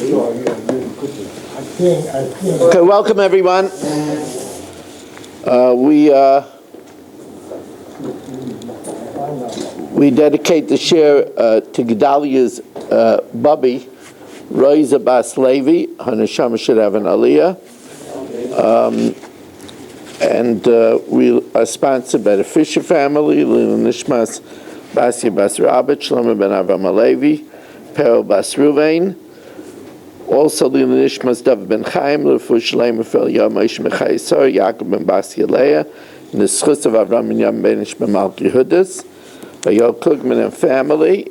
Okay, welcome everyone. We dedicate the share to Gedalia's Bubby, Roiza Bas Levi. Her neshama should have an aliyah. And we are sponsored by the Fisher family, Lila Nishmas, Basia Bas Rabit, Shlomo ben Avram Alevi, Perel Bas Ruvain. Also, Lila Nishmas, David ben Chaim, Lefu Shalem, Rafel Yomis, Mechai Sor, Yaakov ben Basia Leah, and the Schus of Avram and Yam ben Ishmael Malki Hudas, Bayol Klugman and family.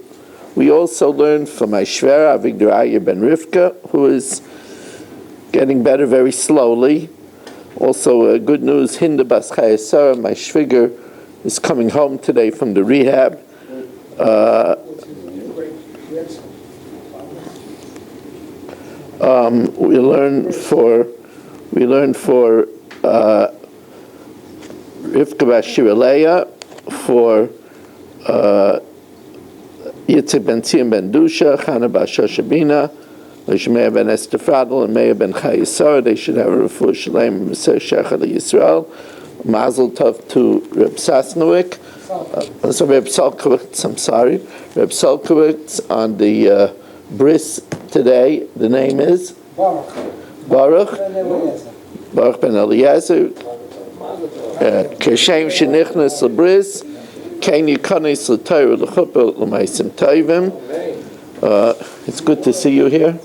We also learned from my Shvera, Avigdor Ayer ben Rivka, who is getting better very slowly. Also, good news, Hinda Bas Chayesara, my Shviger, is coming home today from the rehab. We learned for Rivka Bas Shiraleya, for Yitzhak ben Tzim ben Dusha, Chana Bas Shoshabina, Meir ben Esther Fadl, and Meir ben Chayesara. They should have a refuah shalem and Meser Shecha Yisrael. Mazel tov to Reb Sasnowick. Reb Solkowitz, I'm sorry. Reb Solkowitz on the bris today. The name is? Baruch ben Eliezer. Keshem shenichnas lebris. Kein yikonis l'Torah l'chupah l'maisim tovim. It's good to see you here.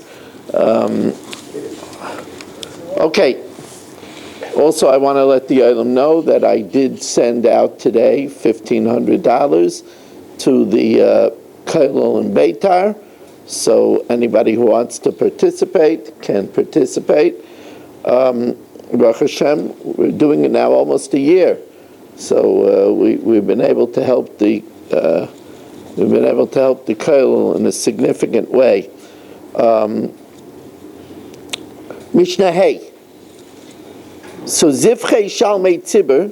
Okay. Also, I want to let the Olam know that I did send out today $1,500 to the Kailul and Beitar. So anybody who wants to participate can participate. Baruch Hashem, we're doing it now almost a year. So we've been able to help the Kailul in a significant way. Mishna Hey. So Zivchei Shalmei Tzibur,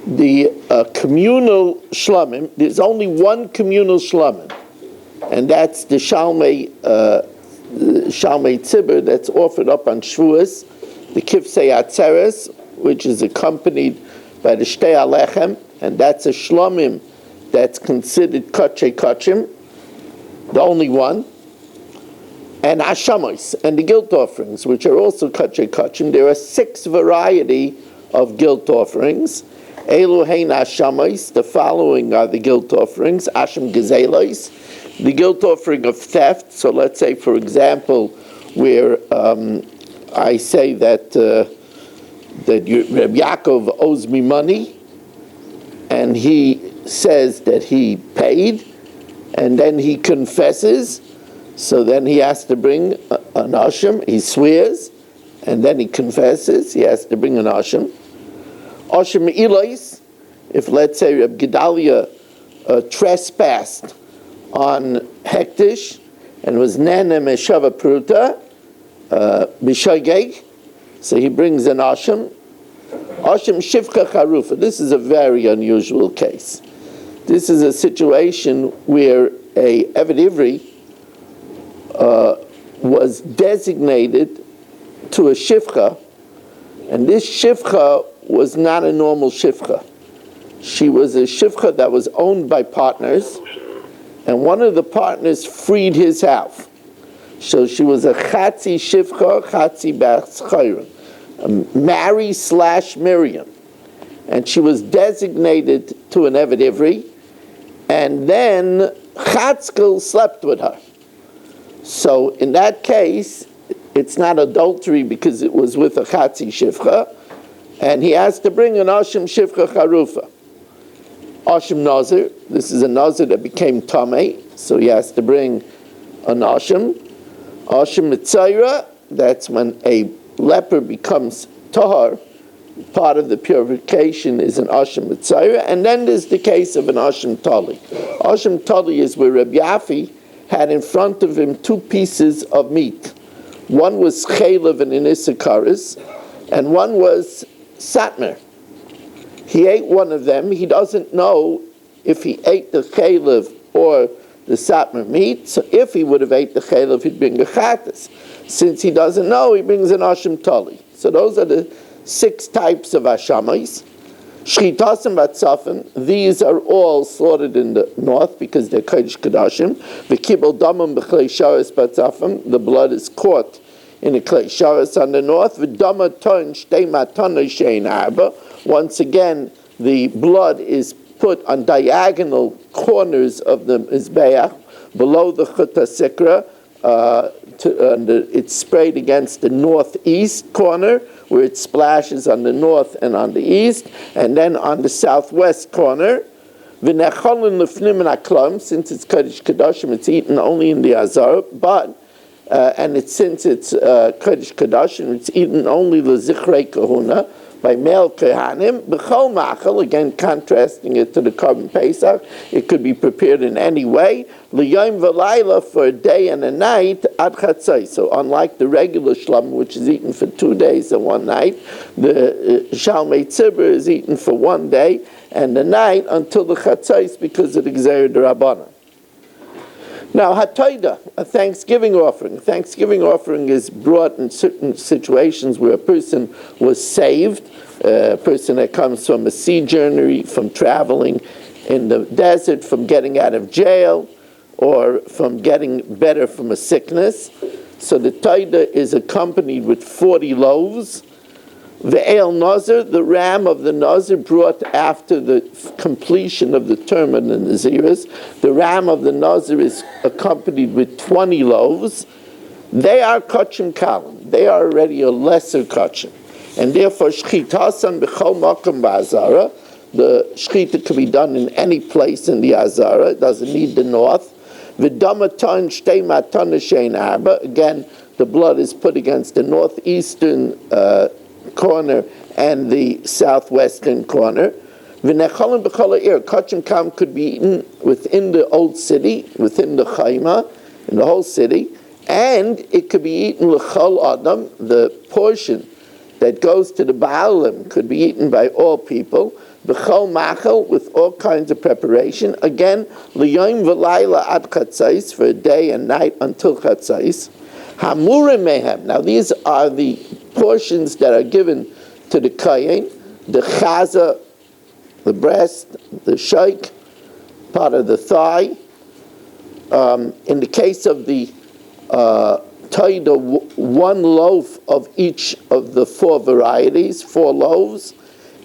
the communal shlamim, there's only one communal shlamim, and that's the Shalmei Tzibur that's offered up on Shavuos, the Kifsei Atzeres, which is accompanied by the Shtei Alechem, and that's a shlamim that's considered Kachei Kachim, the only one. And Hashamos, and the guilt offerings, which are also Kachei Kachim. There are 6 variety of guilt offerings. Elu hein Hashamos, the following are the guilt offerings. Hashem Gezelos, the guilt offering of theft. So let's say, for example, where I say that Reb Yaakov owes me money, and he says that he paid, and then he confesses. So then he has to bring an asham. He swears, and then he confesses. He has to bring an asham. Asham ilois, if let's say Reb Gedalia trespassed on hektish and was nene meshava pruta b'shageg, so he brings an asham. Asham shivcha charufa. This is a very unusual case. This is a situation where a Eved Ivri was designated to a shifcha, and this shifcha was not a normal shifcha. She was a shifcha that was owned by partners, and one of the partners freed his house. So she was a chatzi shifcha, chatzi bas chayrim, Mary/Miriam, and she was designated to an Eved Ivri, and then Chatzkel slept with her. So in that case, it's not adultery because it was with a chatzi shivcha, and he has to bring an ashim shivcha charufa. Ashim nazir, this is a nazir that became tamei, so he has to bring an ashim. Ashim mitzayra, that's when a leper becomes tahar. Part of the purification is an ashim mitzayra, and then there's the case of an ashim tali. Ashim tali is where Reb Yafi had in front of him 2 pieces of meat. One was chaylev and an issakaris, and one was satmer. He ate one of them. He doesn't know if he ate the chaylev or the Satmar meat. So if he would have ate the chaylev, he'd bring a chatas. Since he doesn't know, he brings an asham tali. So those are the 6 types of ashamis. Shchitasim batzafim, these are all slaughtered in the north because they're kodesh kadashim. V'kibel damam b'chlei sharas batzafim, the blood is caught in a klei sharas on the north. V'dama ton shtei matana shein arba. Once again, the blood is put on diagonal corners of the mizbeach, below the chut hasikra. It's sprayed against the northeast corner, where it splashes on the north and on the east, and then on the southwest corner. Since it's Kodesh Kedoshim, it's eaten only in the Azar, but since it's Kodesh Kedoshim, it's eaten only the Zichrei Kahuna, by male Kehanim, B'chol Machal, again contrasting it to the Korban Pesach, it could be prepared in any way, L'yom v'layla, for a day and a night, Ad Chatzai. So unlike the regular Shlom, which is eaten for 2 days and 1 night, the Shalmei Tzibur is eaten for 1 day and a night until the Chatzais, because of the Gzeir D'Rabbanan. Now, Hatoida, a Thanksgiving offering. Thanksgiving offering is brought in certain situations where a person was saved, a person that comes from a sojourner, from traveling in the desert, from getting out of jail, or from getting better from a sickness. So the Taida is accompanied with 40 loaves. The El Nazir, the ram of the Nazir, brought after the completion of the term of the Naziris. The ram of the Nazir is accompanied with 20 loaves. They are kachim kalim. They are already a lesser kachim. And therefore, shchitasan b'chol makom ba'azara. The shchita can be done in any place in the Azara. It doesn't need the north. V'damatan shtei matana shein arba. Again, the blood is put against the northeastern corner and the southwestern corner. V'nechalim b'chol ha'ir. Kachim kam could be eaten within the old city, within the chayma, in the whole city, and it could be eaten l'chol adam. The portion that goes to the Baalim could be eaten by all people. B'chol machal, with all kinds of preparation. Again, l'yom v'layla ad chatzais, for a day and night until chatzais. Hamurim mehem. Now these are the portions that are given to the kayin, the chaza, the breast, the shaik, part of the thigh. In the case of the taida, 1 loaf of each of the 4 varieties, 4 loaves.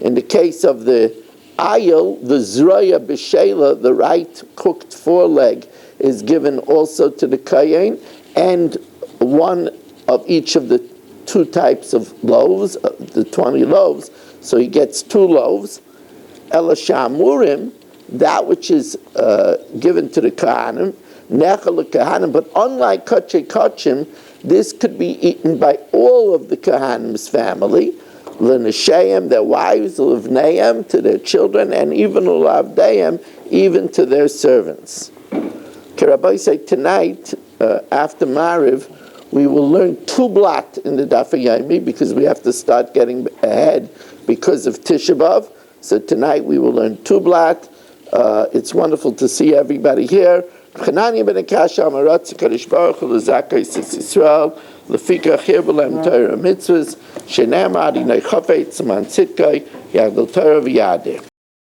In the case of the ayil, the zroya b'shela, the right cooked foreleg, is given also to the kayin, and 1 of each of the 2 types of loaves, the 20 loaves, so he gets 2 loaves. Elashamurim, that which is given to the kahanim, nechal kahanim, but unlike kachei kachim, this could be eaten by all of the kahanim's family, l'neshayim, their wives, l'vneiim, to their children, and even l'avdeim, even to their servants. Rabbi say tonight, after Mariv, we will learn 2 blat in the Daf Yomi, because we have to start getting ahead because of Tisha B'Av. So tonight we will learn 2 blat. It's wonderful to see everybody here. Chanani ben Akasha Amaratz Kadosh Baruch Hu l'Zakei Sis Yisrael l'Fika Chir B'Lem Torah Mitzvahs Shenem Adi Nei Chafetz Man Tzidkai Yagdol Torah V'Yadeh.